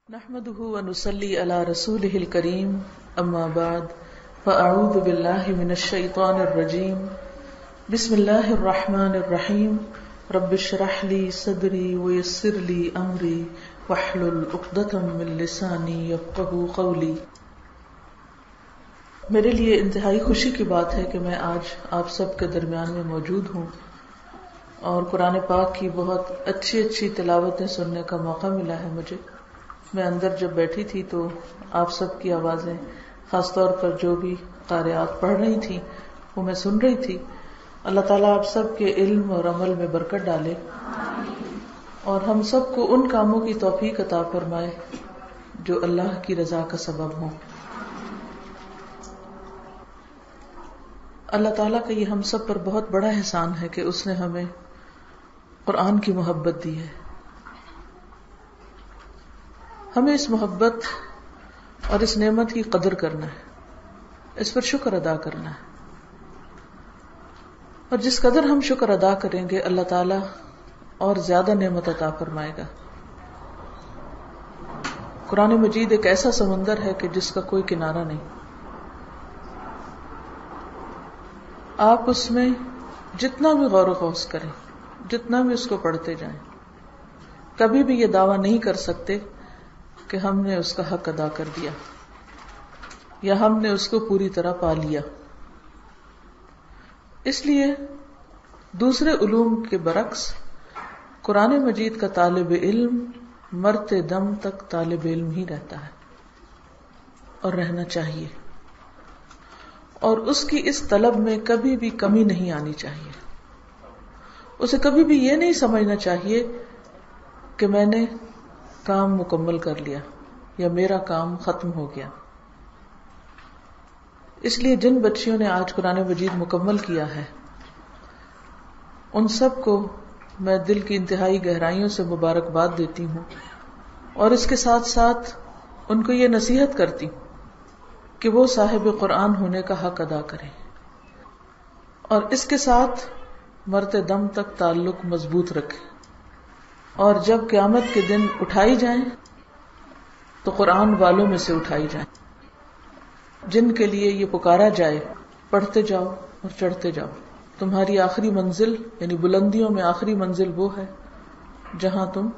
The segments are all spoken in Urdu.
نحمده ونصلي على رسوله الكريم اما بعد فاعوذ بالله من الشيطان الرجيم بسم الله الرحمن الرحيم رب اشرح لي صدري ويسر لي امري واحلل عقدة من لساني يفقهوا قولي۔ میرے لیے انتہائی خوشی کی بات ہے کہ میں آج آپ سب کے درمیان میں موجود ہوں اور قرآن پاک کی بہت اچھی تلاوتیں سننے کا موقع ملا ہے مجھے۔ میں اندر جب بیٹھی تھی تو آپ سب کی آوازیں، خاص طور پر جو بھی قارئات پڑھ رہی تھیں، وہ میں سن رہی تھی۔ اللہ تعالیٰ آپ سب کے علم اور عمل میں برکت ڈالے اور ہم سب کو ان کاموں کی توفیق عطا فرمائے جو اللہ کی رضا کا سبب ہوں۔ اللہ تعالیٰ کا یہ ہم سب پر بہت بڑا احسان ہے کہ اس نے ہمیں قرآن کی محبت دی ہے۔ ہمیں اس محبت اور اس نعمت کی قدر کرنا ہے، اس پر شکر ادا کرنا ہے، اور جس قدر ہم شکر ادا کریں گے اللہ تعالیٰ اور زیادہ نعمت عطا فرمائے گا۔ قرآن مجید ایک ایسا سمندر ہے کہ جس کا کوئی کنارہ نہیں۔ آپ اس میں جتنا بھی غور و خوض کریں، جتنا بھی اس کو پڑھتے جائیں، کبھی بھی یہ دعویٰ نہیں کر سکتے کہ ہم نے اس کا حق ادا کر دیا یا ہم نے اس کو پوری طرح پا لیا۔ اس لیے دوسرے علوم کے برعکس قرآن مجید کا طالب علم مرتے دم تک طالب علم ہی رہتا ہے اور رہنا چاہیے، اور اس کی اس طلب میں کبھی بھی کمی نہیں آنی چاہیے۔ اسے کبھی بھی یہ نہیں سمجھنا چاہیے کہ میں نے کام مکمل کر لیا یا میرا کام ختم ہو گیا۔ اس لیے جن بچیوں نے آج قرآن مجید مکمل کیا ہے، ان سب کو میں دل کی انتہائی گہرائیوں سے مبارکباد دیتی ہوں، اور اس کے ساتھ ساتھ ان کو یہ نصیحت کرتی ہوں کہ وہ صاحب قرآن ہونے کا حق ادا کریں اور اس کے ساتھ مرتے دم تک تعلق مضبوط رکھیں، اور جب قیامت کے دن اٹھائی جائیں تو قرآن والوں میں سے اٹھائی جائیں جن کے لیے یہ پکارا جائے، پڑھتے جاؤ اور چڑھتے جاؤ، تمہاری آخری منزل یعنی بلندیوں میں آخری منزل وہ ہے جہاں تم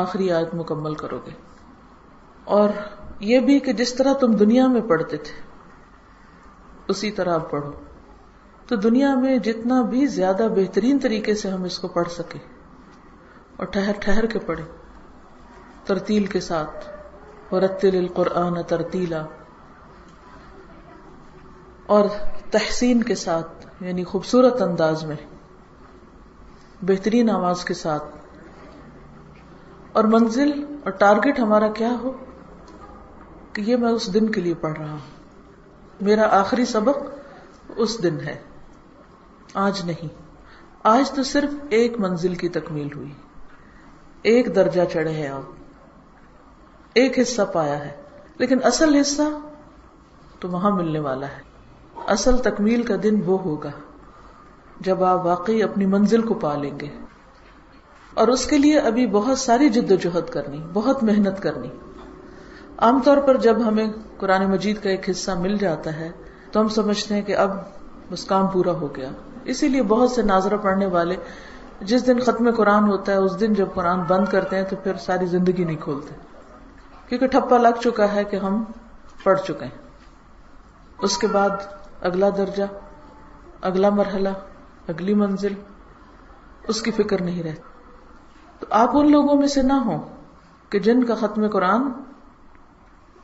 آخری آیت مکمل کرو گے۔ اور یہ بھی کہ جس طرح تم دنیا میں پڑھتے تھے اسی طرح اب پڑھو، تو دنیا میں جتنا بھی زیادہ بہترین طریقے سے ہم اس کو پڑھ سکیں اور ٹھہر کے پڑھیں، ترتیل کے ساتھ، ورتل القرآن ترتیلا، اور تحسین کے ساتھ یعنی خوبصورت انداز میں، بہترین آواز کے ساتھ، اور منزل اور ٹارگٹ ہمارا کیا ہو کہ یہ میں اس دن کے لیے پڑھ رہا ہوں، میرا آخری سبق اس دن ہے، آج نہیں۔ آج تو صرف ایک منزل کی تکمیل ہوئی، ایک درجہ چڑھے ہیں آپ، ایک حصہ پایا ہے، لیکن اصل حصہ تو وہاں ملنے والا ہے۔ اصل تکمیل کا دن وہ ہوگا جب آپ واقعی اپنی منزل کو پا لیں گے، اور اس کے لیے ابھی بہت ساری جد و جہد کرنی، بہت محنت کرنی۔ عام طور پر جب ہمیں قرآن مجید کا ایک حصہ مل جاتا ہے تو ہم سمجھتے ہیں کہ اب بس کام پورا ہو گیا۔ اسی لیے بہت سے ناظرہ پڑھنے والے جس دن ختم قرآن ہوتا ہے اس دن جب قرآن بند کرتے ہیں تو پھر ساری زندگی نہیں کھولتے، کیونکہ ٹھپا لگ چکا ہے کہ ہم پڑھ چکے ہیں۔ اس کے بعد اگلا درجہ، اگلا مرحلہ، اگلی منزل، اس کی فکر نہیں رہتی۔ تو آپ ان لوگوں میں سے نہ ہوں کہ جن کا ختم قرآن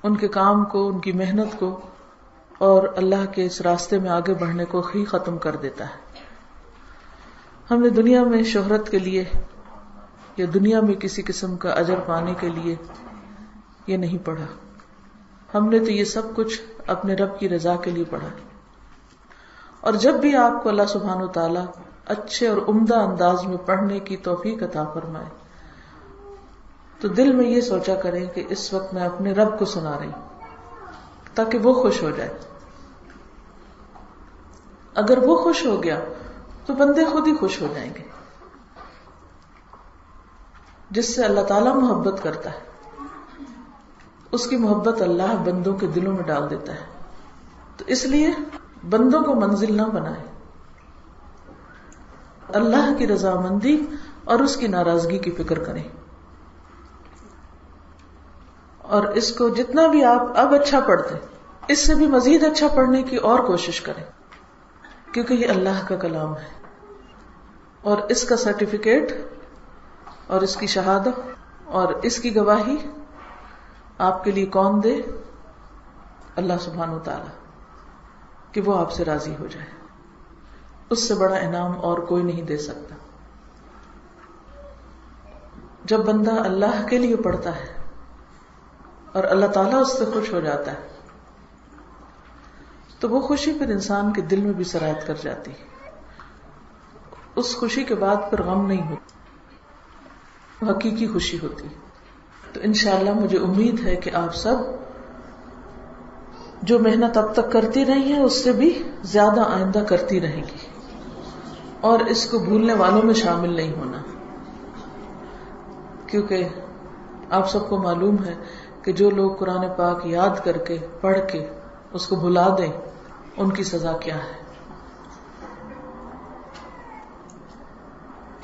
ان کے کام کو، ان کی محنت کو اور اللہ کے اس راستے میں آگے بڑھنے کو ہی ختم کر دیتا ہے۔ ہم نے دنیا میں شہرت کے لیے یا دنیا میں کسی قسم کا اجر پانے کے لیے یہ نہیں پڑھا، ہم نے تو یہ سب کچھ اپنے رب کی رضا کے لیے پڑھا۔ اور جب بھی آپ کو اللہ سبحانہ وتعالیٰ اچھے اور عمدہ انداز میں پڑھنے کی توفیق عطا فرمائے تو دل میں یہ سوچا کریں کہ اس وقت میں اپنے رب کو سنا رہی ہوں تاکہ وہ خوش ہو جائے۔ اگر وہ خوش ہو گیا تو بندے خود ہی خوش ہو جائیں گے، جس سے اللہ تعالیٰ محبت کرتا ہے۔ اس کی محبت اللہ بندوں کے دلوں میں ڈال دیتا ہے. تو اس لیے بندوں کو منزل نہ بنائے، اللہ کی رضامندی اور اس کی ناراضگی کی فکر کریں. اور اس کو جتنا بھی آپ اب اچھا پڑھتے اس سے بھی مزید اچھا پڑھنے کی اور کوشش کریں، کیونکہ یہ اللہ کا کلام ہے. اور اس کا سرٹیفکیٹ اور اس کی شہادت اور اس کی گواہی آپ کے لیے کون دے؟ اللہ سبحانہ وتعالی، کہ وہ آپ سے راضی ہو جائے. اس سے بڑا انعام اور کوئی نہیں دے سکتا. جب بندہ اللہ کے لیے پڑھتا ہے اور اللہ تعالیٰ اس سے خوش ہو جاتا ہے تو وہ خوشی پھر انسان کے دل میں بھی سرایت کر جاتی ہے. اس خوشی کے بعد پھر غم نہیں ہوتا، وہ حقیقی خوشی ہوتی. تو انشاءاللہ مجھے امید ہے کہ آپ سب جو محنت اب تک کرتی رہی ہیں اس سے بھی زیادہ آئندہ کرتی رہیں گی، اور اس کو بھولنے والوں میں شامل نہیں ہونا. کیونکہ آپ سب کو معلوم ہے کہ جو لوگ قرآن پاک یاد کر کے پڑھ کے اس کو بھلا دیں ان کی سزا کیا ہے.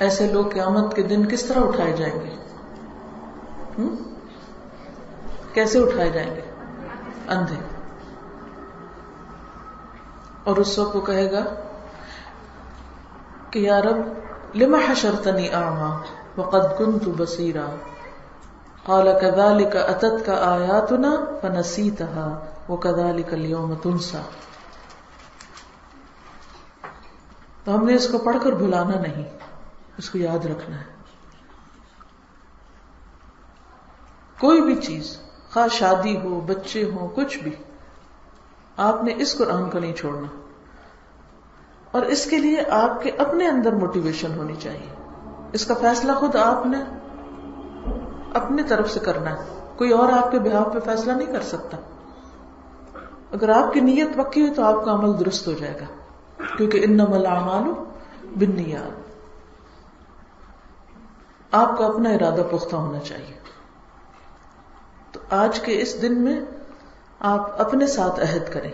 ایسے لوگ قیامت کے دن کس طرح اٹھائے جائیں گے؟ کیسے اٹھائے جائیں گے؟ اندھے. اور اس وقت وہ کہے گا کہ یا رب لما حشرتنی اعمی وقد كنت بصیرا قال كذلك اتتك آیاتنا فنسیتها وكذلك اليوم تنسى. تو ہم نے اس کو پڑھ کر بھلانا نہیں، اس کو یاد رکھنا ہے. کوئی بھی چیز، خواہ شادی ہو، بچے ہوں، کچھ بھی، آپ نے اس قرآن کو نہیں چھوڑنا. اور اس کے لیے آپ کے اپنے اندر موٹیویشن ہونی چاہیے. اس کا فیصلہ خود آپ نے اپنی طرف سے کرنا ہے، کوئی اور آپ کے بہاف پہ فیصلہ نہیں کر سکتا. اگر آپ کی نیت پکی ہوئی تو آپ کا عمل درست ہو جائے گا، کیونکہ انما الاعمال بالنیات. آپ کا اپنا ارادہ پختہ ہونا چاہیے. تو آج کے اس دن میں آپ اپنے ساتھ عہد کریں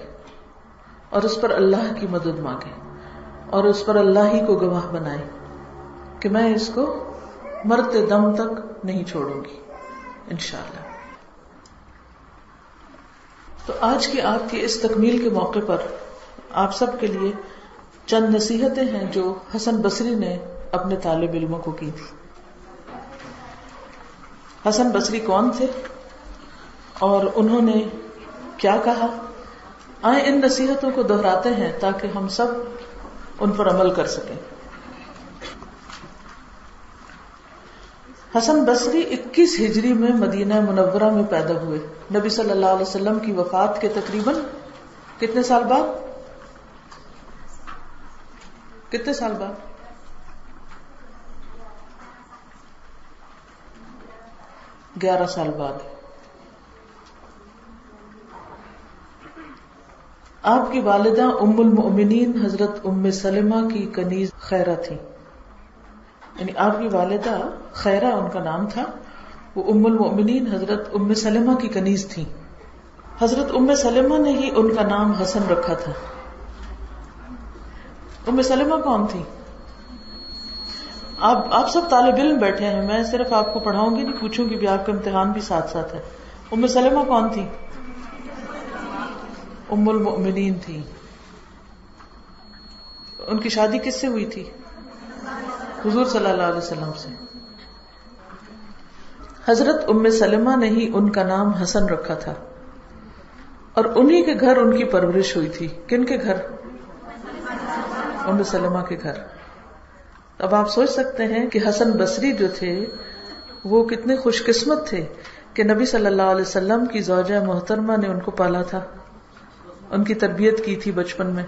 اور اس پر اللہ کی مدد مانگیں اور اس پر اللہ ہی کو گواہ بنائیں کہ میں اس کو مرتے دم تک نہیں چھوڑوں گی انشاءاللہ. تو آج کی آپ کی اس تکمیل کے موقع پر آپ سب کے لیے چند نصیحتیں ہیں جو حسن بصری نے اپنے طالب علموں کو کی تھی. حسن بصری کون تھے اور انہوں نے کیا کہا؟ آئیں ان نصیحتوں کو دہراتے ہیں تاکہ ہم سب ان پر عمل کر سکیں. حسن بصری 21 ہجری میں مدینہ منورہ میں پیدا ہوئے. نبی صلی اللہ علیہ وسلم کی وفات کے تقریباً کتنے سال بعد؟ 11 سال بعد. آپ کی والدہ ام المؤمنین حضرت ام سلمہ کی کنیز خیرہ تھی. یعنی آپ کی والدہ خیرہ ان کا نام تھا، وہ ام المؤمنین حضرت ام سلمہ کی کنیز تھی. حضرت ام سلمہ نے ہی ان کا نام حسن رکھا تھا. ام سلمہ کون تھی؟ آپ سب طالب علم بیٹھے ہیں، میں صرف آپ کو پڑھاؤں گی نہیں، پوچھوں گی بھی، آپ کا امتحان بھی ساتھ ساتھ ہے. ام سلمہ کون تھی؟ ام المؤمنین تھی. ان کی شادی کس سے ہوئی تھی؟ حضور صلی اللہ علیہ وسلم سے. حضرت ام سلمہ نے ہی ان کا نام حسن رکھا تھا اور انہی کے گھر ان کی پرورش ہوئی تھی. کن کے گھر؟ ام سلمہ کے گھر. اب آپ سوچ سکتے ہیں کہ حسن بصری جو تھے وہ کتنے خوش قسمت تھے کہ نبی صلی اللہ علیہ وسلم کی زوجہ محترمہ نے ان کو پالا تھا، ان کی تربیت کی تھی بچپن میں.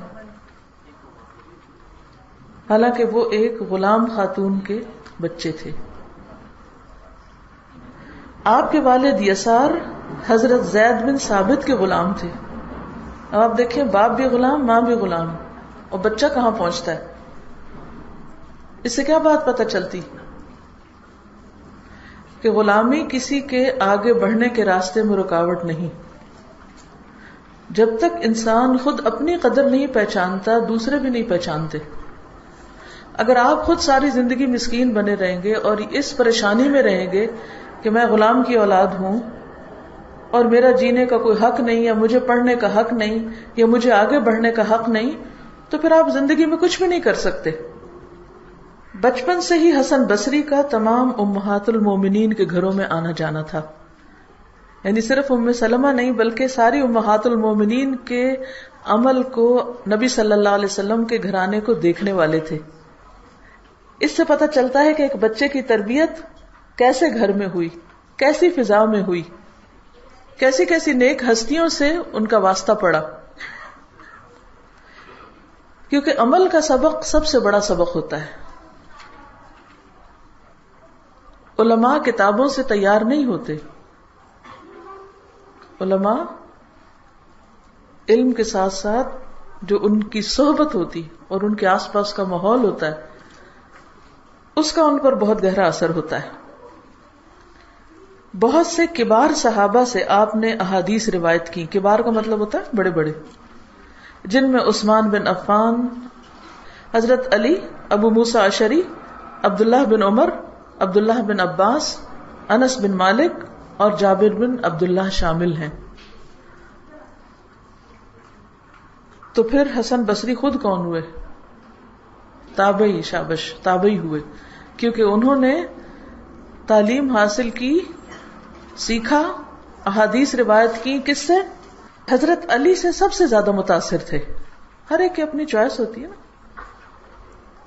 حالانکہ وہ ایک غلام خاتون کے بچے تھے. آپ کے والد یسار حضرت زید بن ثابت کے غلام تھے. اب آپ دیکھیں، باپ بھی غلام، ماں بھی غلام، اور بچہ کہاں پہنچتا ہے؟ اس سے کیا بات پتہ چلتی کہ غلامی کسی کے آگے بڑھنے کے راستے میں رکاوٹ نہیں. جب تک انسان خود اپنی قدر نہیں پہچانتا دوسرے بھی نہیں پہچانتے. اگر آپ خود ساری زندگی مسکین بنے رہیں گے اور اس پریشانی میں رہیں گے کہ میں غلام کی اولاد ہوں اور میرا جینے کا کوئی حق نہیں، یا مجھے پڑھنے کا حق نہیں، یا مجھے آگے بڑھنے کا حق نہیں، تو پھر آپ زندگی میں کچھ بھی نہیں کر سکتے. بچپن سے ہی حسن بصری کا تمام امہات المومنین کے گھروں میں آنا جانا تھا. یعنی صرف ام سلمہ نہیں بلکہ ساری امہات المومنین کے عمل کو نبی صلی اللہ علیہ وسلم کے گھرانے کو دیکھنے والے تھے. اس سے پتہ چلتا ہے کہ ایک بچے کی تربیت کیسے گھر میں ہوئی، کیسی فضا میں ہوئی، کیسی کیسی نیک ہستیوں سے ان کا واسطہ پڑا. کیونکہ عمل کا سبق سب سے بڑا سبق ہوتا ہے. علماء کتابوں سے تیار نہیں ہوتے. علماء علم کے ساتھ ساتھ جو ان کی صحبت ہوتی اور ان کے آس پاس کا ماحول ہوتا ہے اس کا ان پر بہت گہرا اثر ہوتا ہے. بہت سے کبار صحابہ سے آپ نے احادیث روایت کی. کبار کا مطلب ہوتا ہے بڑے بڑے، جن میں عثمان بن عفان، حضرت علی، ابو موسیٰ اشعری، عبداللہ بن عمر، عبداللہ بن عباس، انس بن مالک اور جابر بن عبداللہ شامل ہیں. تو پھر حسن بصری خود کون ہوئے؟ تابعی. شابش، تابعی ہوئے. کیونکہ انہوں نے تعلیم حاصل کی، سیکھا، احادیث روایت کی. کس سے؟ حضرت علی سے سب سے زیادہ متاثر تھے. ہر ایک کی اپنی چوائس ہوتی ہے نا.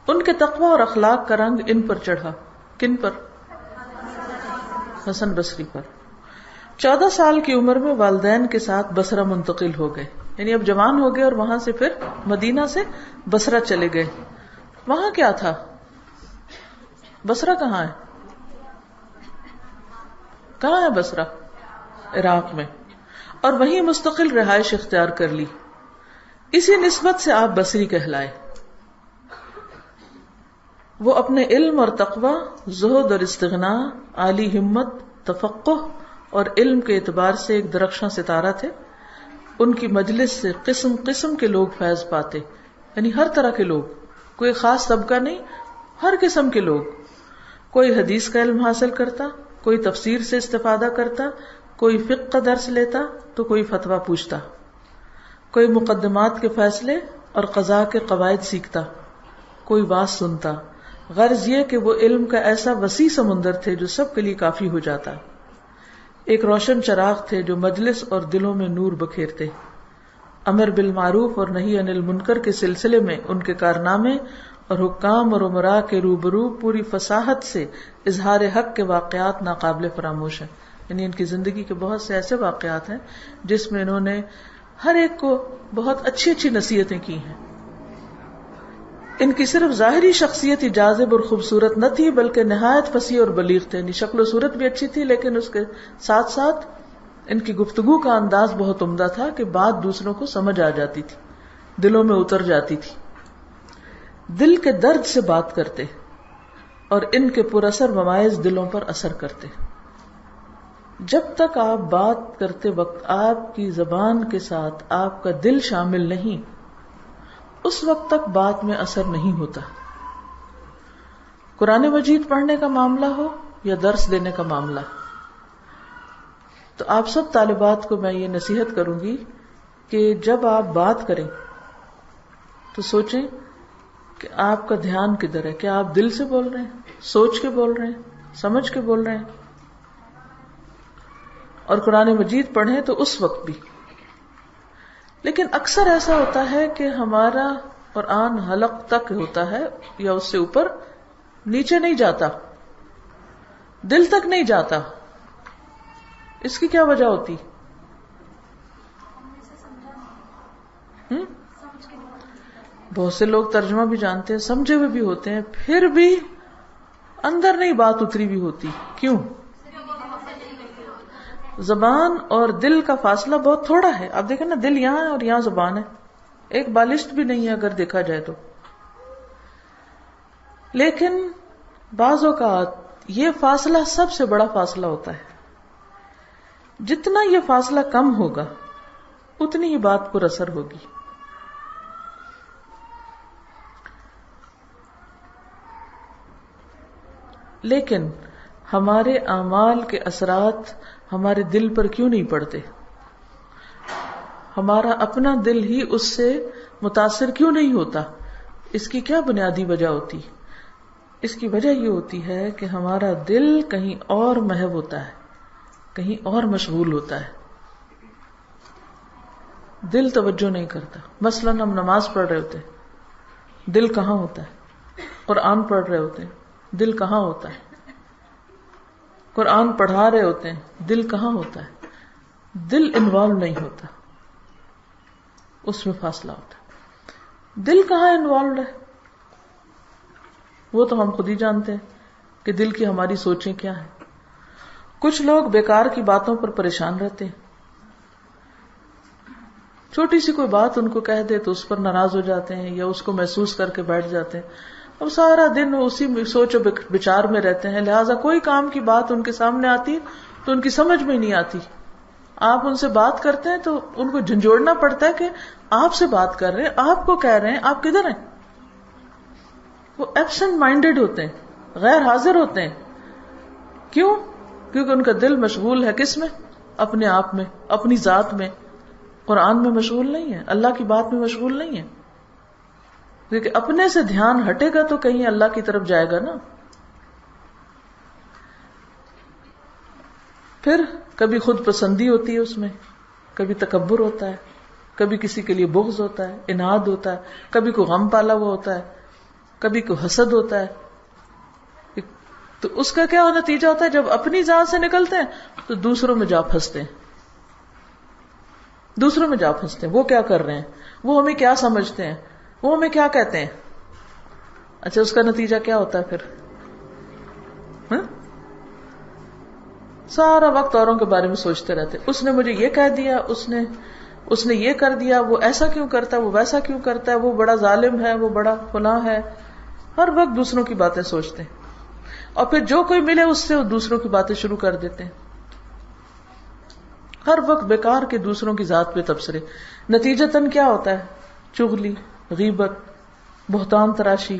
ان کے تقوی اور اخلاق کا رنگ ان پر چڑھا. کن پر؟ حسن بصری پر. 14 سال کی عمر میں والدین کے ساتھ بصرہ منتقل ہو گئے. یعنی اب جوان ہو گئے اور وہاں سے پھر مدینہ سے بصرہ چلے گئے. وہاں کیا تھا؟ بصرہ کہاں ہے؟ کہاں ہے بصرہ؟ عراق میں. اور وہیں مستقل رہائش اختیار کر لی. اسی نسبت سے آپ بصری کہلائے. وہ اپنے علم اور تقوی، زہد اور استغنا، عالی ہمت، تفقہ اور علم کے اعتبار سے ایک درخشاں ستارہ تھے. ان کی مجلس سے قسم قسم کے لوگ فیض پاتے. یعنی ہر طرح کے لوگ، کوئی خاص طبقہ نہیں، ہر قسم کے لوگ. کوئی حدیث کا علم حاصل کرتا، کوئی تفسیر سے استفادہ کرتا، کوئی فقہ کا درس لیتا تو کوئی فتویٰ پوچھتا، کوئی مقدمات کے فیصلے اور قضاء کے قواعد سیکھتا، کوئی بات سنتا. غرض یہ کہ وہ علم کا ایسا وسیع سمندر تھے جو سب کے لیے کافی ہو جاتا. ایک روشن چراغ تھے جو مجلس اور دلوں میں نور بکھیرتے. امر بالمعروف اور نہی عن المنکر کے سلسلے میں ان کے کارنامے اور حکام اور امراء کے روبرو پوری فصاحت سے اظہار حق کے واقعات ناقابل فراموش ہیں. یعنی ان کی زندگی کے بہت سے ایسے واقعات ہیں جس میں انہوں نے ہر ایک کو بہت اچھی اچھی نصیحتیں کی ہیں. ان کی صرف ظاہری شخصیت ہی جاذب اور خوبصورت نہ تھی بلکہ نہایت فصیح اور بلیغ تھے. یعنی شکل و صورت بھی اچھی تھی لیکن اس کے ساتھ ساتھ ان کی گفتگو کا انداز بہت عمدہ تھا کہ بات دوسروں کو سمجھ آ جاتی تھی، دلوں میں اتر جاتی تھی. دل کے درد سے بات کرتے اور ان کے پر اثر مواعظ دلوں پر اثر کرتے. جب تک آپ بات کرتے وقت آپ کی زبان کے ساتھ آپ کا دل شامل نہیں، اس وقت تک بات میں اثر نہیں ہوتا. قرآن مجید پڑھنے کا معاملہ ہو یا درس دینے کا معاملہ، تو آپ سب طالبات کو میں یہ نصیحت کروں گی کہ جب آپ بات کریں تو سوچیں کہ آپ کا دھیان کدھر ہے. کیا آپ دل سے بول رہے ہیں، سوچ کے بول رہے ہیں، سمجھ کے بول رہے ہیں؟ اور قرآن مجید پڑھیں تو اس وقت بھی. لیکن اکثر ایسا ہوتا ہے کہ ہمارا قرآن حلق تک ہوتا ہے یا اس سے اوپر، نیچے نہیں جاتا، دل تک نہیں جاتا. اس کی کیا وجہ ہوتی؟ بہت سے لوگ ترجمہ بھی جانتے ہیں، سمجھے ہوئے بھی ہوتے ہیں، پھر بھی اندر نہیں بات اتری بھی ہوتی. کیوں؟ زبان اور دل کا فاصلہ بہت تھوڑا ہے. آپ دیکھیں نا، دل یہاں ہے اور یہاں زبان ہے، ایک بالشت بھی نہیں ہے اگر دیکھا جائے تو. لیکن بعض اوقات یہ فاصلہ سب سے بڑا فاصلہ ہوتا ہے. جتنا یہ فاصلہ کم ہوگا اتنی ہی بات پر اثر ہوگی. لیکن ہمارے اعمال کے اثرات ہمارے دل پر کیوں نہیں پڑتے؟ ہمارا اپنا دل ہی اس سے متاثر کیوں نہیں ہوتا؟ اس کی کیا بنیادی وجہ ہوتی؟ اس کی وجہ یہ ہوتی ہے کہ ہمارا دل کہیں اور محو ہوتا ہے، کہیں اور مشغول ہوتا ہے. دل توجہ نہیں کرتا. مثلا ہم نماز پڑھ رہے ہوتے ہیں، دل کہاں ہوتا ہے؟ قرآن پڑھ رہے ہوتے ہیں، دل کہاں ہوتا ہے؟ قرآن پڑھا رہے ہوتے ہیں، دل کہاں ہوتا ہے؟ دل انوالو نہیں ہوتا، اس میں فاصلہ ہوتا ہے. دل کہاں انوالوڈ ہے وہ تو ہم خود ہی جانتے ہیں کہ دل کی ہماری سوچیں کیا ہیں. کچھ لوگ بیکار کی باتوں پر پریشان رہتے ہیں. چھوٹی سی کوئی بات ان کو کہہ دے تو اس پر ناراض ہو جاتے ہیں یا اس کو محسوس کر کے بیٹھ جاتے ہیں، اور سارا دن اسی سوچ و بچار میں رہتے ہیں. لہٰذا کوئی کام کی بات ان کے سامنے آتی تو ان کی سمجھ میں نہیں آتی. آپ ان سے بات کرتے ہیں تو ان کو جھنجھوڑنا پڑتا ہے کہ آپ سے بات کر رہے ہیں، آپ کو کہہ رہے ہیں، آپ کدھر ہیں؟ وہ ایبسنٹ مائنڈیڈ ہوتے ہیں، غیر حاضر ہوتے ہیں. کیوں؟ کیونکہ ان کا دل مشغول ہے کس میں؟ اپنے آپ میں، اپنی ذات میں. قرآن میں مشغول نہیں ہے، اللہ کی بات میں مشغول نہیں ہے. کیونکہ اپنے سے دھیان ہٹے گا تو کہیں اللہ کی طرف جائے گا نا. پھر کبھی خود پسندی ہوتی ہے اس میں، کبھی تکبر ہوتا ہے، کبھی کسی کے لیے بغض ہوتا ہے، اناد ہوتا ہے، کبھی کوئی غم پالا ہوا ہوتا ہے، کبھی کوئی حسد ہوتا ہے. تو اس کا کیا نتیجہ ہوتا ہے؟ جب اپنی ذات سے نکلتے ہیں تو دوسروں میں جا پھنستے ہیں. دوسروں میں جا پھنستے ہیں. وہ کیا کر رہے ہیں، وہ ہمیں کیا سمجھتے ہیں، وہ ہمیں کیا کہتے ہیں. اچھا، اس کا نتیجہ کیا ہوتا ہے پھر؟ سارا وقت اوروں کے بارے میں سوچتے رہتے. اس نے مجھے یہ کہہ دیا، اس نے یہ کر دیا، وہ ایسا کیوں کرتا ہے، وہ ویسا کیوں کرتا ہے، وہ بڑا ظالم ہے، وہ بڑا فلاں ہے. ہر وقت دوسروں کی باتیں سوچتے ہیں، اور پھر جو کوئی ملے اس سے دوسروں کی باتیں شروع کر دیتے ہیں. ہر وقت بیکار کے دوسروں کی ذات پہ تبصرے. نتیجتاً کیا ہوتا ہے؟ چغلی، غیبت، بہتان تراشی،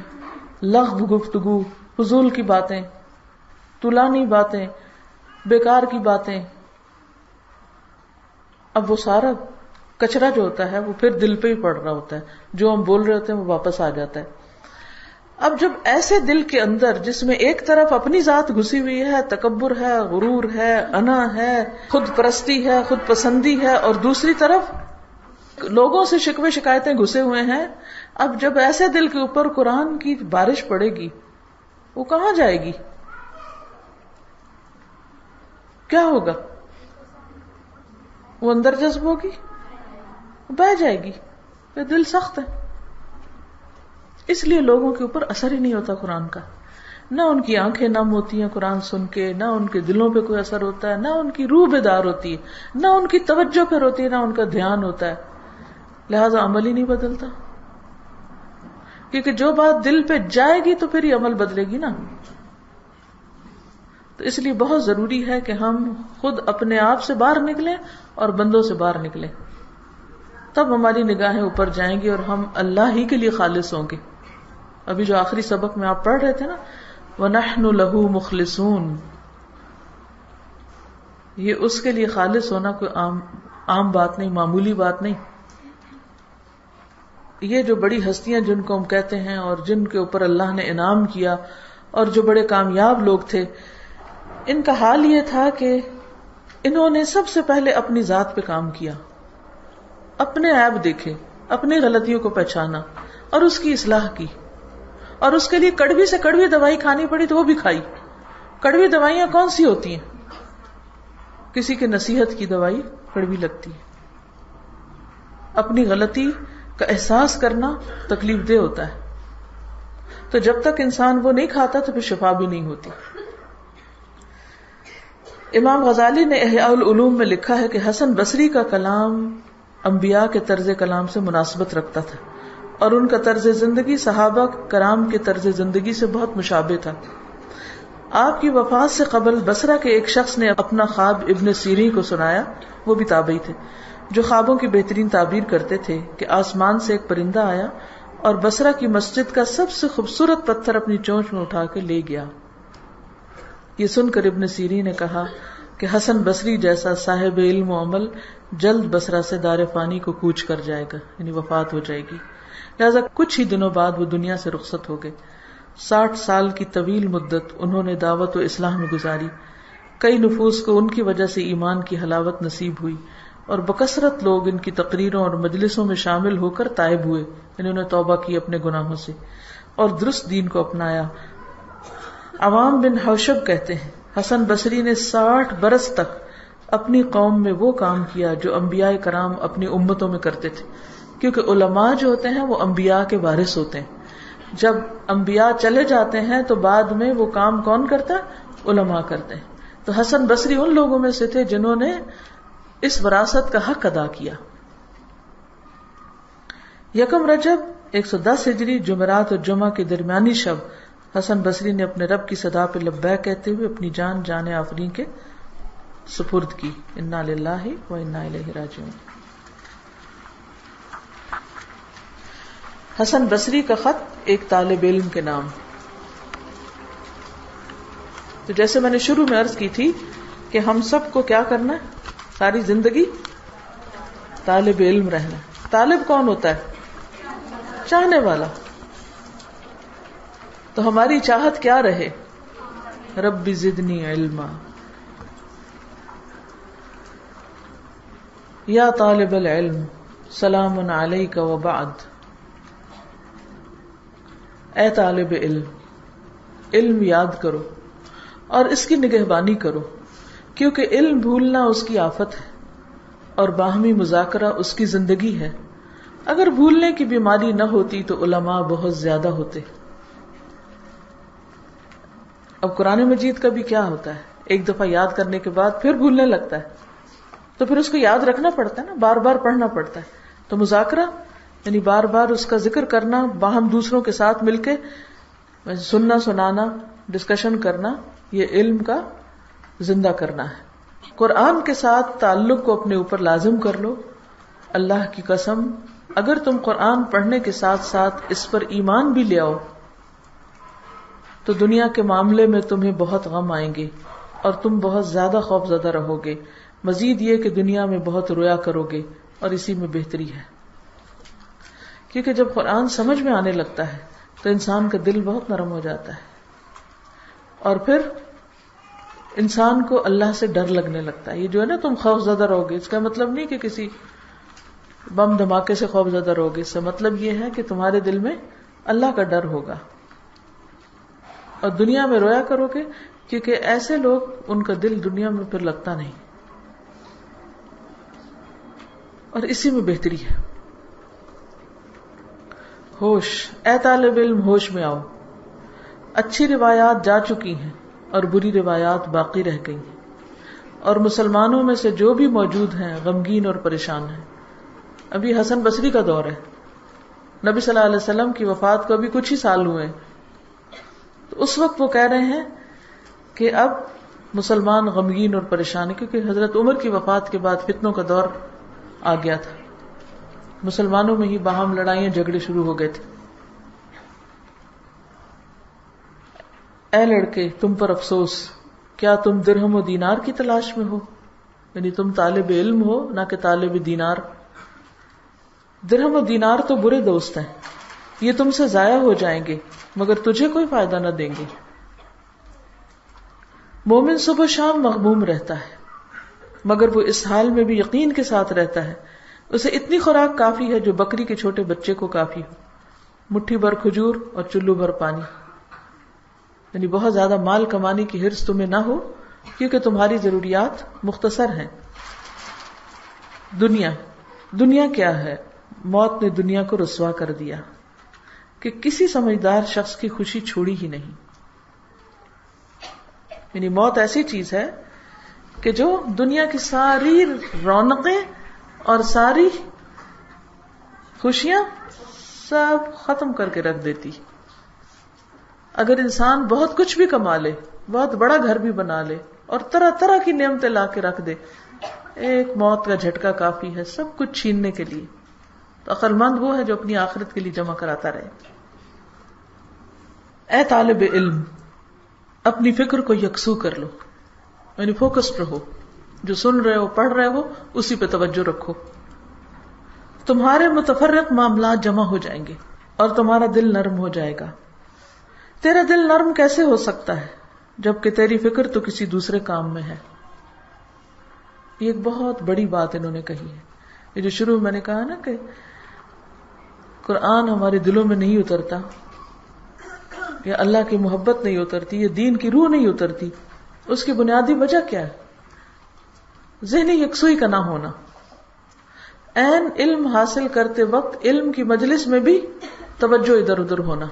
لغو گفتگو، فضول کی باتیں، طولانی باتیں، بیکار کی باتیں. اب وہ سارا کچرا جو ہوتا ہے وہ پھر دل پہ ہی پڑ رہا ہوتا ہے. جو ہم بول رہے ہوتے ہیں وہ واپس آ جاتا ہے. اب جب ایسے دل کے اندر جس میں ایک طرف اپنی ذات گھسی ہوئی ہے، تکبر ہے، غرور ہے، انا ہے، خود پرستی ہے، خود پسندی ہے، اور دوسری طرف لوگوں سے شکوے شکایتیں گھسے ہوئے ہیں، اب جب ایسے دل کے اوپر قرآن کی بارش پڑے گی وہ کہاں جائے گی؟ کیا ہوگا؟ وہ اندر جذب ہوگی، بہ جائے گی. پھر دل سخت ہے. اس لیے لوگوں کے اوپر اثر ہی نہیں ہوتا قرآن کا. نہ ان کی آنکھیں نم ہوتی ہیں قرآن سن کے، نہ ان کے دلوں پہ کوئی اثر ہوتا ہے، نہ ان کی روح بیدار ہوتی ہے، نہ ان کی توجہ پھر ہوتی ہے، نہ ان کا دھیان ہوتا ہے. لہذا عمل ہی نہیں بدلتا، کیونکہ جو بات دل پہ جائے گی تو پھر ہی عمل بدلے گی نا. تو اس لیے بہت ضروری ہے کہ ہم خود اپنے آپ سے باہر نکلیں اور بندوں سے باہر نکلیں. تب ہماری نگاہیں اوپر جائیں گی اور ہم اللہ ہی کے لیے خالص ہوں گے. ابھی جو آخری سبق میں آپ پڑھ رہے تھے نا، وَنَحْنُ لَهُ مُخْلِصُونَ، یہ اس کے لیے خالص ہونا کوئی عام بات نہیں، معمولی بات نہیں. یہ جو بڑی ہستیاں جن کو ہم کہتے ہیں اور جن کے اوپر اللہ نے انعام کیا اور جو بڑے کامیاب لوگ تھے، ان کا حال یہ تھا کہ انہوں نے سب سے پہلے اپنی ذات پہ کام کیا، اپنے عیب دیکھے، اپنی غلطیوں کو پہچانا اور اس کی اصلاح کی. اور اس کے لیے کڑوی سے کڑوی دوائی کھانی پڑی تو وہ بھی کھائی. کڑوی دوائیاں کون سی ہوتی ہیں؟ کسی کے نصیحت کی دوائی کڑوی لگتی ہے. اپنی غلطی کا احساس کرنا تکلیف دہ ہوتا ہے. تو جب تک انسان وہ نہیں کھاتا تو پھر شفا بھی نہیں ہوتی. امام غزالی نے احیاء العلوم میں لکھا ہے کہ حسن بصری کا کلام انبیاء کے طرز کلام سے مناسبت رکھتا تھا، اور ان کا طرز زندگی صحابہ کرام کے طرز زندگی سے بہت مشابہ تھا. آپ کی وفات سے قبل بصرہ کے ایک شخص نے اپنا خواب ابن سیرین کو سنایا، وہ بھی تابعی تھے جو خوابوں کی بہترین تعبیر کرتے تھے، کہ آسمان سے ایک پرندہ آیا اور بصرہ کی مسجد کا سب سے خوبصورت پتھر اپنی چونچ میں اٹھا کے لے گیا۔ یہ سن کر ابن سیرین نے کہا کہ حسن بصری جیسا صاحب علم و عمل جلد بصرہ سے دار فانی کو کوچ کر جائے گا، یعنی وفات ہو جائے گی، لہذا کچھ ہی دنوں بعد وہ دنیا سے رخصت ہو گئے۔ 60 سال کی طویل مدت انہوں نے دعوت و اصلاح میں گزاری، کئی نفوس کو ان کی وجہ سے ایمان کی حلاوت نصیب ہوئی، اور بکثرت لوگ ان کی تقریروں اور مجلسوں میں شامل ہو کر تائب ہوئے، یعنی انہوں نے توبہ کی اپنے گناہوں سے اور درست دین کو اپنایا۔ عوام بن حوشب کہتے ہیں حسن بصری نے 60 برس تک اپنی قوم میں وہ کام کیا جو انبیاء کرام اپنی امتوں میں کرتے تھے، کیونکہ علماء جو ہوتے ہیں وہ انبیاء کے وارث ہوتے ہیں۔ جب انبیاء چلے جاتے ہیں تو بعد میں وہ کام کون کرتا ہے؟ علماء کرتے ہیں۔ تو حسن بصری ان لوگوں میں سے تھے جنہوں نے اس وراثت کا حق ادا کیا۔ 1 رجب 110 ہجری جمعرات اور جمعہ کے درمیانی شب حسن بصری نے اپنے رب کی صدا پہ لبیک کہتے ہوئے اپنی جان آفرین کے سپرد کی۔ انا للہ و انا الیہ راجعون۔ حسن بصری کا خط ایک طالب علم کے نام۔ تو جیسے میں نے شروع میں عرض کی تھی کہ ہم سب کو کیا کرنا ہے؟ ساری زندگی طالب علم رہنا۔ طالب کون ہوتا ہے؟ چاہنے والا۔ تو ہماری چاہت کیا رہے؟ رب زدنی علما۔ یا طالب العلم سلام علیک و بعد۔ اے طالب علم، علم یاد کرو اور اس کی نگہبانی کرو، کیونکہ علم بھولنا اس کی آفت ہے اور باہمی مذاکرہ اس کی زندگی ہے۔ اگر بھولنے کی بیماری نہ ہوتی تو علماء بہت زیادہ ہوتے۔ اب قرآن مجید کا بھی کیا ہوتا ہے، ایک دفعہ یاد کرنے کے بعد پھر بھولنے لگتا ہے، تو پھر اس کو یاد رکھنا پڑتا ہے نا، بار بار پڑھنا پڑتا ہے۔ تو مذاکرہ یعنی بار بار اس کا ذکر کرنا، باہم دوسروں کے ساتھ مل کے سننا سنانا، ڈسکشن کرنا، یہ علم کا زندہ کرنا ہے۔ قرآن کے ساتھ تعلق کو اپنے اوپر لازم کر لو۔ اللہ کی قسم اگر تم قرآن پڑھنے کے ساتھ ساتھ اس پر ایمان بھی لے آؤ تو دنیا کے معاملے میں تمہیں بہت غم آئیں گے اور تم بہت زیادہ خوف زدہ رہو گے، مزید یہ کہ دنیا میں بہت رویا کرو گے، اور اسی میں بہتری ہے۔ کیونکہ جب قرآن سمجھ میں آنے لگتا ہے تو انسان کا دل بہت نرم ہو جاتا ہے، اور پھر انسان کو اللہ سے ڈر لگنے لگتا ہے۔ یہ جو ہے نا تم خوف زدہ رہو گے، اس کا مطلب نہیں کہ کسی بم دھماکے سے خوف زدہ رہو گے، اس کا مطلب یہ ہے کہ تمہارے دل میں اللہ کا ڈر ہوگا، اور دنیا میں رویا کرو گے، کیونکہ ایسے لوگ ان کا دل دنیا میں پھر لگتا نہیں، اور اسی میں بہتری ہے۔ ہوش، اے طالب علم ہوش میں آؤ۔ اچھی روایات جا چکی ہیں اور بری روایات باقی رہ گئی ہیں، اور مسلمانوں میں سے جو بھی موجود ہیں غمگین اور پریشان ہیں۔ ابھی حسن بصری کا دور ہے، نبی صلی اللہ علیہ وسلم کی وفات کو ابھی کچھ ہی سال ہوئے ہیں، تو اس وقت وہ کہہ رہے ہیں کہ اب مسلمان غمگین اور پریشان ہیں، کیونکہ حضرت عمر کی وفات کے بعد فتنوں کا دور آ گیا تھا، مسلمانوں میں ہی باہم لڑائیاں جھگڑے شروع ہو گئے تھے۔ اے لڑکے تم پر افسوس، کیا تم درہم و دینار کی تلاش میں ہو؟ یعنی تم طالب علم ہو نہ کہ طالب دینار۔ درہم و دینار تو برے دوست ہیں، یہ تم سے ضائع ہو جائیں گے مگر تجھے کوئی فائدہ نہ دیں گے۔ مومن صبح شام مغموم رہتا ہے، مگر وہ اس حال میں بھی یقین کے ساتھ رہتا ہے، اسے اتنی خوراک کافی ہے جو بکری کے چھوٹے بچے کو کافی ہو، مٹھی بھر کھجور اور چلو بھر پانی۔ یعنی بہت زیادہ مال کمانے کی حرص تمہیں نہ ہو، کیونکہ تمہاری ضروریات مختصر ہیں۔ دنیا کیا ہے؟ موت نے دنیا کو رسوا کر دیا کہ کسی سمجھدار شخص کی خوشی چھوڑی ہی نہیں۔ یعنی موت ایسی چیز ہے کہ جو دنیا کی ساری رونقیں اور ساری خوشیاں سب ختم کر کے رکھ دیتی۔ اگر انسان بہت کچھ بھی کما لے بہت بڑا گھر بھی بنا لے اور طرح طرح کی نعمتیں لا کے رکھ دے، ایک موت کا جھٹکا کافی ہے سب کچھ چھیننے کے لیے. تو عقل مند وہ ہے جو اپنی آخرت کے لیے جمع کراتا رہے. اے طالب علم، اپنی فکر کو یکسو کر لو، یعنی فوکسڈ رہو، جو سن رہے ہو پڑھ رہے ہو اسی پہ توجہ رکھو. تمہارے متفرق معاملات جمع ہو جائیں گے اور تمہارا دل نرم ہو جائے گا. تیرا دل نرم کیسے ہو سکتا ہے جبکہ تیری فکر تو کسی دوسرے کام میں ہے. یہ ایک بہت بڑی بات انہوں نے کہی ہے. یہ جو شروع میں نے کہا نا کہ قرآن ہمارے دلوں میں نہیں اترتا، یا اللہ کی محبت نہیں اترتی، یا دین کی روح نہیں اترتی، اس کی بنیادی وجہ کیا ہے؟ ذہنی یکسوئی کا نہ ہونا. عین علم حاصل کرتے وقت علم کی مجلس میں بھی توجہ ادھر ادھر ہونا.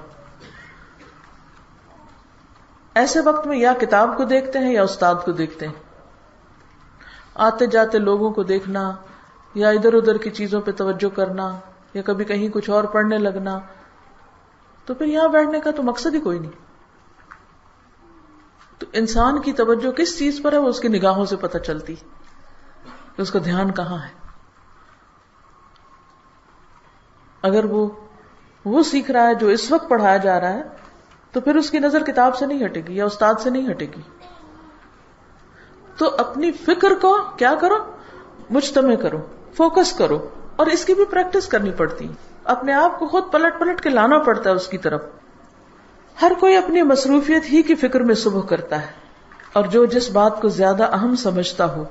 ایسے وقت میں یا کتاب کو دیکھتے ہیں یا استاد کو دیکھتے ہیں. آتے جاتے لوگوں کو دیکھنا یا ادھر ادھر کی چیزوں پہ توجہ کرنا یا کبھی کہیں کچھ اور پڑھنے لگنا، تو پھر یہاں بیٹھنے کا تو مقصد ہی کوئی نہیں. تو انسان کی توجہ کس چیز پر ہے وہ اس کی نگاہوں سے پتہ چلتی کہ اس کا دھیان کہاں ہے. اگر وہ سیکھ رہا ہے جو اس وقت پڑھایا جا رہا ہے تو پھر اس کی نظر کتاب سے نہیں ہٹے گی یا استاد سے نہیں ہٹے گی. تو اپنی فکر کو کیا کرو، مجتمع کرو، فوکس کرو، اور اس کی بھی پریکٹس کرنی پڑتی. اپنے آپ کو خود پلٹ پلٹ کے لانا پڑتا ہے اس کی طرف. ہر کوئی اپنی مصروفیت ہی کی فکر میں صبح کرتا ہے، اور جو جس بات کو زیادہ اہم سمجھتا ہو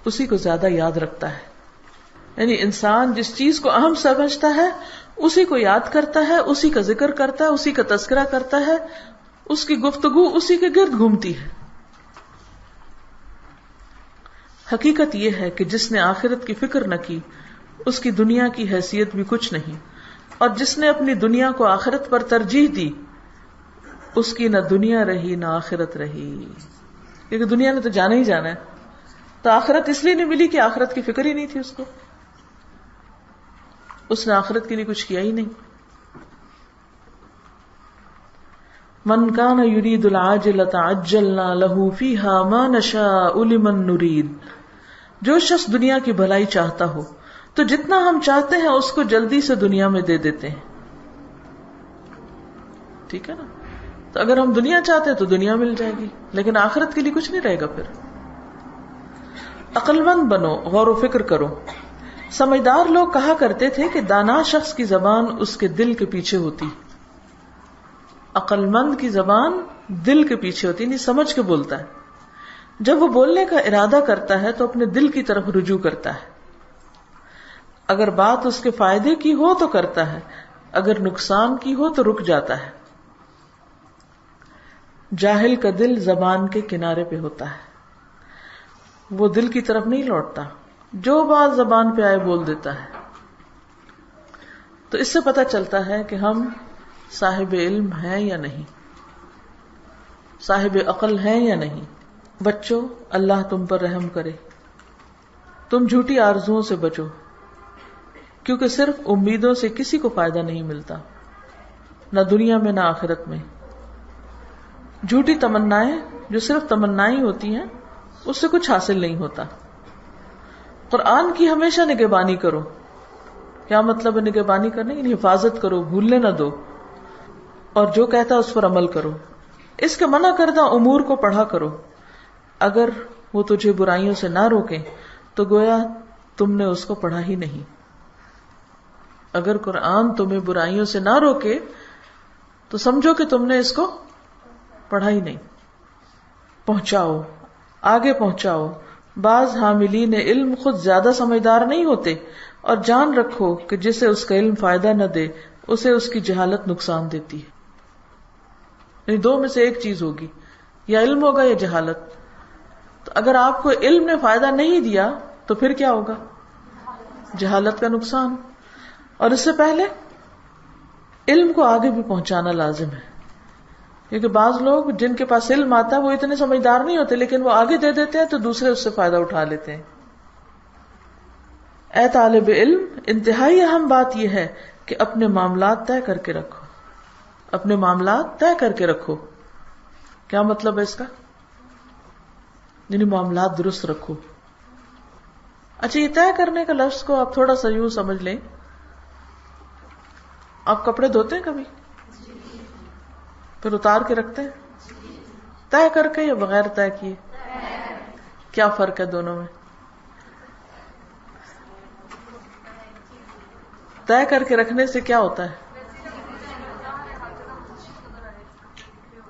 اسی کو زیادہ یاد رکھتا ہے. یعنی انسان جس چیز کو اہم سمجھتا ہے اسی کو یاد کرتا ہے، اسی کا ذکر کرتا ہے، اسی کا تذکرہ کرتا ہے، اس کی گفتگو اسی کے گرد گھومتی ہے. حقیقت یہ ہے کہ جس نے آخرت کی فکر نہ کی اس کی دنیا کی حیثیت بھی کچھ نہیں، اور جس نے اپنی دنیا کو آخرت پر ترجیح دی اس کی نہ دنیا رہی نہ آخرت رہی. کیونکہ دنیا نے تو جانا ہی جانا ہے، تو آخرت اس لیے نہیں ملی کہ آخرت کی فکر ہی نہیں تھی اس کو، اس نے آخرت کے لیے کچھ کیا ہی نہیں. من کان یرید العاجلۃ عجلنا له فیہا ما نشاء لمن نرید. جو شخص دنیا کی بھلائی چاہتا ہو تو جتنا ہم چاہتے ہیں اس کو جلدی سے دنیا میں دے دیتے ہیں. ٹھیک ہے نا؟ تو اگر ہم دنیا چاہتے ہیں تو دنیا مل جائے گی، لیکن آخرت کے لیے کچھ نہیں رہے گا. پھر عقل مند بنو، غور و فکر کرو. سمجھدار لوگ کہا کرتے تھے کہ دانا شخص کی زبان اس کے دل کے پیچھے ہوتی. عقل مند کی زبان دل کے پیچھے ہوتی، نہیں سمجھ کے بولتا ہے. جب وہ بولنے کا ارادہ کرتا ہے تو اپنے دل کی طرف رجوع کرتا ہے. اگر بات اس کے فائدے کی ہو تو کرتا ہے، اگر نقصان کی ہو تو رک جاتا ہے. جاہل کا دل زبان کے کنارے پہ ہوتا ہے، وہ دل کی طرف نہیں لوٹتا، جو بات زبان پہ آئے بول دیتا ہے. تو اس سے پتہ چلتا ہے کہ ہم صاحب علم ہیں یا نہیں، صاحب عقل ہیں یا نہیں. بچوں، اللہ تم پر رحم کرے. تم جھوٹی آرزوؤں سے بچو، کیونکہ صرف امیدوں سے کسی کو فائدہ نہیں ملتا، نہ دنیا میں نہ آخرت میں. جھوٹی تمنائیں جو صرف تمنائیں ہوتی ہیں اس سے کچھ حاصل نہیں ہوتا. قرآن کی ہمیشہ نگہبانی کرو. کیا مطلب ہے نگہبانی کرنے؟ یعنی حفاظت کرو، بھولنے نہ دو، اور جو کہتا ہے اس پر عمل کرو. اس کے منع کردہ امور کو پڑھا کرو. اگر وہ تجھے برائیوں سے نہ روکیں تو گویا تم نے اس کو پڑھا ہی نہیں. اگر قرآن تمہیں برائیوں سے نہ روکے تو سمجھو کہ تم نے اس کو پڑھا ہی نہیں. پہنچاؤ، آگے پہنچاؤ. بعض حاملین علم خود زیادہ سمجھدار نہیں ہوتے، اور جان رکھو کہ جسے اس کا علم فائدہ نہ دے اسے اس کی جہالت نقصان دیتی ہے. یعنی دو میں سے ایک چیز ہوگی، یا علم ہوگا یا جہالت. تو اگر آپ کو علم نے فائدہ نہیں دیا تو پھر کیا ہوگا؟ جہالت کا نقصان. اور اس سے پہلے علم کو آگے بھی پہنچانا لازم ہے، کیونکہ بعض لوگ جن کے پاس علم آتا ہے وہ اتنے سمجھدار نہیں ہوتے، لیکن وہ آگے دے دیتے ہیں تو دوسرے اس سے فائدہ اٹھا لیتے ہیں. اے طالب علم، انتہائی اہم بات یہ ہے کہ اپنے معاملات طے کر کے رکھو. اپنے معاملات طے کر کے رکھو. کیا مطلب ہے اس کا؟ یعنی معاملات درست رکھو. اچھا، یہ طے کرنے کا لفظ کو آپ تھوڑا سا یوں سمجھ لیں. آپ کپڑے دھوتے ہیں کبھی؟ پھر اتار کے رکھتے ہیں طے کر کے یا بغیر طے کیے؟ کیا فرق ہے دونوں میں؟ طے کر کے رکھنے سے کیا ہوتا ہے؟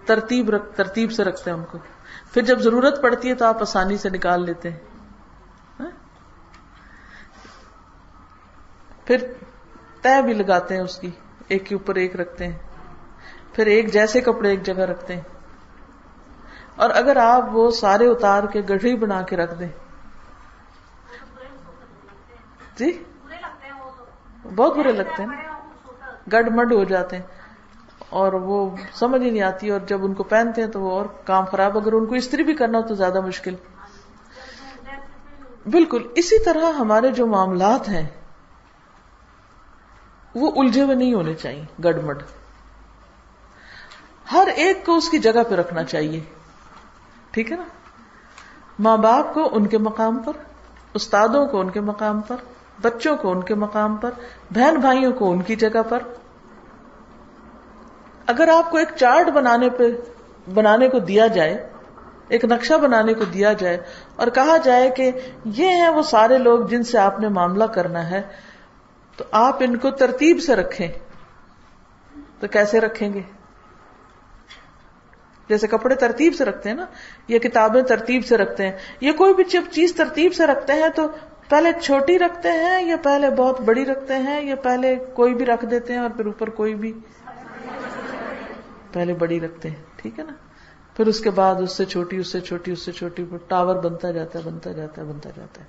ترتیب سے رکھتے ہیں ان کو، پھر جب ضرورت پڑتی ہے تو آپ آسانی سے نکال لیتے ہیں. پھر طے بھی لگاتے ہیں اس کی، ایک کے اوپر ایک رکھتے ہیں، پھر ایک جیسے کپڑے ایک جگہ رکھتے ہیں. اور اگر آپ وہ سارے اتار کے گڑھی بنا کے رکھ دیں، جی بہت برے لگتے ہیں، گڑ مڈ ہو جاتے ہیں اور وہ سمجھ ہی نہیں آتی، اور جب ان کو پہنتے ہیں تو وہ اور کام خراب. اگر ان کو استری بھی کرنا ہو تو زیادہ مشکل. بالکل اسی طرح ہمارے جو معاملات ہیں وہ الجھے ہوئے نہیں ہونے چاہیے، گڑمڈ. ہر ایک کو اس کی جگہ پہ رکھنا چاہیے، ٹھیک ہے نا. ماں باپ کو ان کے مقام پر، استادوں کو ان کے مقام پر، بچوں کو ان کے مقام پر، بہن بھائیوں کو ان کی جگہ پر. اگر آپ کو ایک چارٹ بنانے کو دیا جائے، ایک نقشہ بنانے کو دیا جائے اور کہا جائے کہ یہ ہیں وہ سارے لوگ جن سے آپ نے معاملہ کرنا ہے، تو آپ ان کو ترتیب سے رکھیں. تو کیسے رکھیں گے؟ جیسے کپڑے ترتیب سے رکھتے ہیں نا، یا کتابیں ترتیب سے رکھتے ہیں، یا کوئی بھی چیز ترتیب سے رکھتے ہیں تو پہلے چھوٹی رکھتے ہیں یا پہلے بہت بڑی رکھتے ہیں، یا پہلے کوئی بھی رکھ دیتے ہیں اور پھر اوپر کوئی بھی، پہلے بڑی رکھتے ہیں، ٹھیک ہے نا. پھر اس کے بعد اس سے چھوٹی، اس سے چھوٹی، اس سے چھوٹی، ٹاور بنتا جاتا ہے.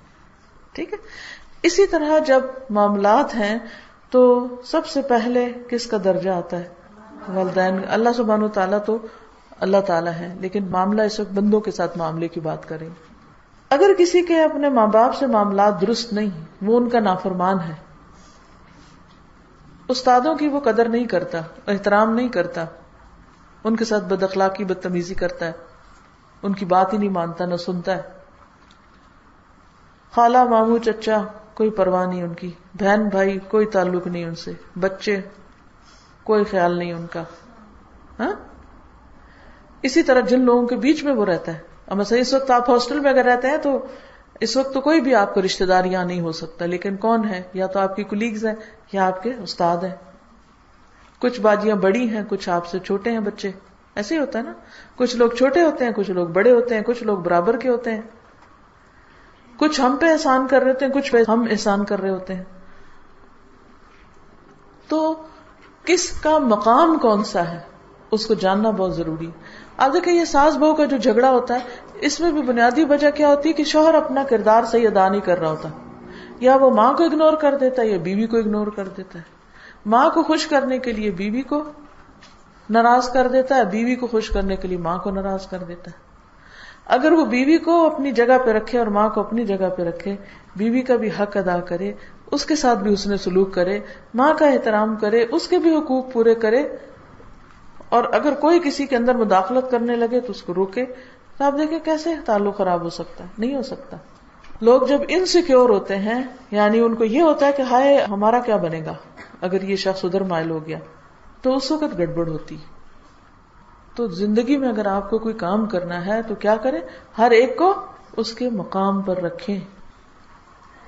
ٹھیک ہے. اسی طرح جب معاملات ہیں تو سب سے پہلے کس کا درجہ آتا ہے؟ والدین. اللہ سبحانہ وتعالیٰ تو اللہ تعالیٰ ہے، لیکن معاملہ اس وقت بندوں کے ساتھ معاملے کی بات کریں. اگر کسی کے اپنے ماں باپ سے معاملات درست نہیں، وہ ان کا نافرمان ہے، استادوں کی وہ قدر نہیں کرتا، احترام نہیں کرتا، ان کے ساتھ بد اخلاقی بدتمیزی کرتا ہے، ان کی بات ہی نہیں مانتا، نہ سنتا ہے، خالہ ماموں چچا کوئی پرواہ نہیں ان کی، بہن بھائی کوئی تعلق نہیں ان سے، بچے کوئی خیال نہیں ان کا. ہاں، اسی طرح جن لوگوں کے بیچ میں وہ رہتا ہے، اب مثلا اس وقت آپ ہاسٹل میں اگر رہتے ہیں تو اس وقت تو کوئی بھی آپ کو رشتہ دار یہاں نہیں ہو سکتا، لیکن کون ہے؟ یا تو آپ کی کولیگز ہیں یا آپ کے استاد ہیں. کچھ باجیاں بڑی ہیں، کچھ آپ سے چھوٹے ہیں بچے، ایسے ہی ہوتا ہے نا. کچھ لوگ چھوٹے ہوتے ہیں، کچھ لوگ بڑے ہوتے ہیں، کچھ لوگ برابر کے ہوتے ہیں، کچھ ہم پہ احسان کر رہے ہوتے ہیں، کچھ پہ ہم احسان کر رہے ہوتے ہیں. تو کس کا مقام کون سا ہے اس کو جاننا بہت ضروری ہے. اب دیکھیں یہ ساس بہو کا جو جھگڑا ہوتا ہے، اس میں بھی بنیادی وجہ کیا ہوتی ہے کہ شوہر اپنا کردار صحیح ادا نہیں کر رہا ہوتا، یا وہ ماں کو اگنور کر دیتا ہے یا بیوی کو اگنور کر دیتا ہے. ماں کو خوش کرنے کے لیے بیوی کو ناراض کر دیتا ہے، بیوی کو خوش کرنے کے لیے ماں کو ناراض کر دیتا ہے. اگر وہ بیوی کو اپنی جگہ پہ رکھے اور ماں کو اپنی جگہ پہ رکھے، بیوی کا بھی حق ادا کرے، اس کے ساتھ بھی اس نے سلوک کرے، ماں کا احترام کرے، اس کے بھی حقوق پورے کرے، اور اگر کوئی کسی کے اندر مداخلت کرنے لگے تو اس کو روکے، تو آپ دیکھیں کیسے تعلق خراب ہو سکتا ہے؟ نہیں ہو سکتا. لوگ جب انسیکیور ہوتے ہیں، یعنی ان کو یہ ہوتا ہے کہ ہائے ہمارا کیا بنے گا اگر یہ شخص ادھر مائل ہو گیا، تو اس وقت گڑبڑ ہوتی. تو زندگی میں اگر آپ کو کوئی کام کرنا ہے تو کیا کریں؟ ہر ایک کو اس کے مقام پر رکھیں،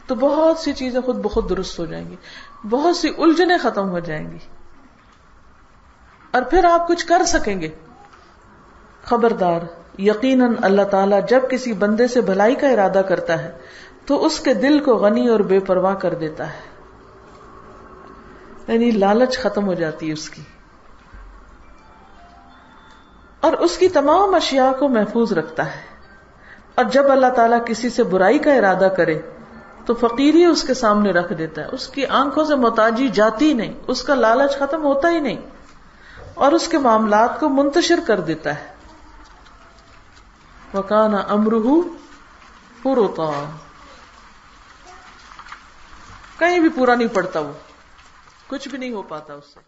تو بہت سی چیزیں خود بخود درست ہو جائیں گی، بہت سی الجھنیں ختم ہو جائیں گی، اور پھر آپ کچھ کر سکیں گے. خبردار، یقیناً اللہ تعالیٰ جب کسی بندے سے بھلائی کا ارادہ کرتا ہے تو اس کے دل کو غنی اور بے پرواہ کر دیتا ہے، یعنی لالچ ختم ہو جاتی ہے اس کی، اور اس کی تمام اشیاء کو محفوظ رکھتا ہے. اور جب اللہ تعالیٰ کسی سے برائی کا ارادہ کرے تو فقیری اس کے سامنے رکھ دیتا ہے، اس کی آنکھوں سے محتاجی جاتی نہیں، اس کا لالچ ختم ہوتا ہی نہیں، اور اس کے معاملات کو منتشر کر دیتا ہے. وَكَانَ أَمْرُهُ فُرُطًا، کہیں بھی پورا نہیں پڑتا، وہ کچھ بھی نہیں ہو پاتا اس سے.